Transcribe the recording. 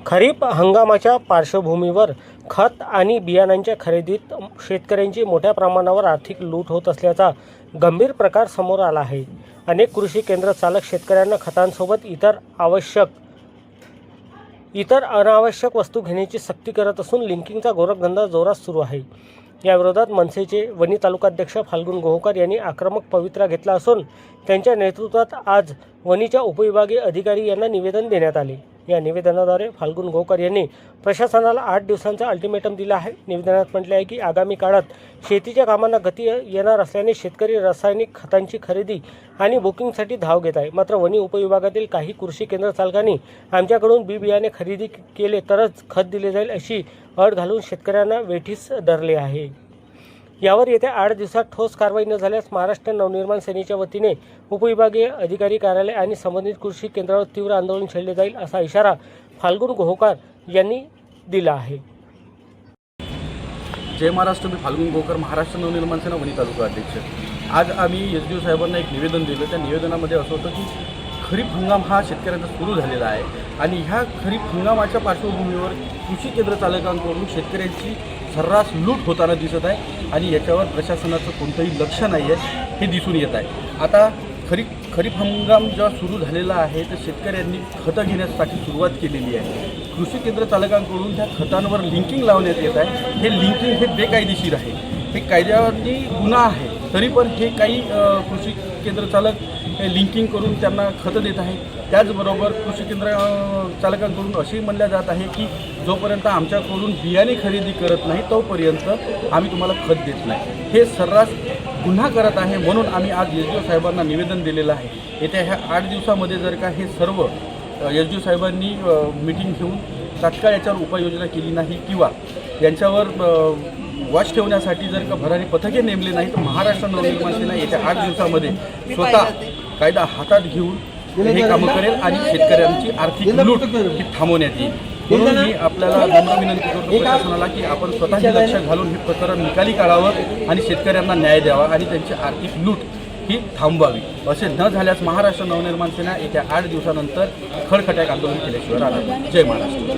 खरीप हंगामाच्या पार्श्वभूमीवर खत आणि बियाणांच्या खरेदीत शेतकऱ्यांची मोठ्या प्रमाणावर आर्थिक लूट होत असल्याचा गंभीर प्रकार समोर आला आहे। अनेक कृषी केंद्र चालक शेतकऱ्यांना खतांसोबत इतर अनावश्यक वस्तू घेण्याची सक्ती करत असून लिंकिंगचा गोरखधंदा जोरात सुरू आहे। या विरोधात मनसेचे वणी तालुकाध्यक्ष फाल्गुन गोहोकर यांनी आक्रमक पवित्रा घेतला असून त्यांच्या नेतृत्वात आज वणीच्या उपविभागीय अधिकारी यांना निवेदन देण्यात आले। या निवेदनाद्वारे फाल्गुन गोहोकर यांनी प्रशासनाला 8 दिवसांचा अल्टिमेटम दिला आहे। निवेदनात म्हटले आहे की आगामी काळात शेतीच्या कामांना गती येणार असल्याने शेतकरी रासायनिक खतांची खरेदी आणि बुकिंगसाठी धाव घेत आहे। मात्र वणी उपविभागातील काही कृषी केंद्र चालकांनी आमच्याकडून बी बियाणे खरेदी केले तरच खत दिले जाईल अशी अट घालून शेतकऱ्यांना वेठीस धरले आहे। यावर येत्या 8 दिवसात ठोस कारवाई न झाल्यास महाराष्ट्र नवनिर्माण सेनेच्या वतीने उपविभागीय अधिकारी कार्यालय आणि संबंधित कृषी केंद्रावर तीव्र आंदोलन छेडले जाईल असा इशारा फाल्गुन गोहोकर यांनी दिला आहे। जय महाराष्ट्र। मी फाल्गुन गोहोकर, महाराष्ट्र नवनिर्माण सेना वणी तालुका अध्यक्ष। आज आम्ही एसडीओ साहेबांना एक निवेदन दिलं। त्या निवेदनामध्ये असं होतं की खरीप हंगाम हा शेतकऱ्यांचा सुरू झालेला आहे आणि ह्या खरीप हंगामाच्या पार्श्वभूमीवर कृषी केंद्र चालकांकडून शेतकऱ्यांची सर्रास लूट होताना दिसत आहे आणि याच्यावर प्रशासनाचं कोणतंही लक्ष नाही आहे हे दिसून येत आहे। आता खरीप हंगाम जेव्हा सुरू झालेला आहे तर शेतकऱ्यांनी खतं घेण्यासाठी सुरुवात केलेली आहे। कृषी केंद्र चालकांकडून त्या खतांवर लिंकिंग लावण्यात येत आहे। हे लिंकिंग हे बेकायदेशीर आहे, हे कायद्याने गुन्हा आहे। तरी पण हे काही कृषी केंद्र चालक हे लिंकिंग करून त्यांना खतं देत आहे। त्याचबरोबर कृषी केंद्र चालकांकडून असे म्हणले जात आहे की जोपर्यंत आमच्याकडून बियाणे खरेदी करत नाही तोपर्यंत आम्ही तुम्हाला खत देत नाही। हे सर्रास गुन्हा करत आहे। म्हणून आम्ही आज एसडीओ साहेबांना निवेदन दिलेलं आहे। येत्या ह्या 8 दिवसामध्ये जर का हे सर्व एसडीओ साहेबांनी मीटिंग घेऊन तात्काळ याच्यावर उपाययोजना केली नाही किंवा यांच्यावर वॉच ठेवण्यासाठी जर का भरारी पथके नेमले नाही तर महाराष्ट्र नवनिर्माण सेना येत्या 8 दिवसामध्ये स्वतः कायदा हातात घेऊन हे कामं करेल आणि शेतकऱ्यांची आर्थिक लूट ही थांबवण्यात येईल। म्हणून मी आपल्याला नम्र विनंती करतो प्रशासनाला की आपण स्वतःही लक्ष घालून हे प्रकरण निकाली काढावं आणि शेतकऱ्यांना न्याय द्यावा आणि त्यांची आर्थिक लूट ही थांबवावी। असे न झाल्यास महाराष्ट्र नवनिर्माण सेना येत्या 8 दिवसानंतर खडखट्याक आंदोलन केल्याशिवाय राहणार। जय महाराष्ट्र।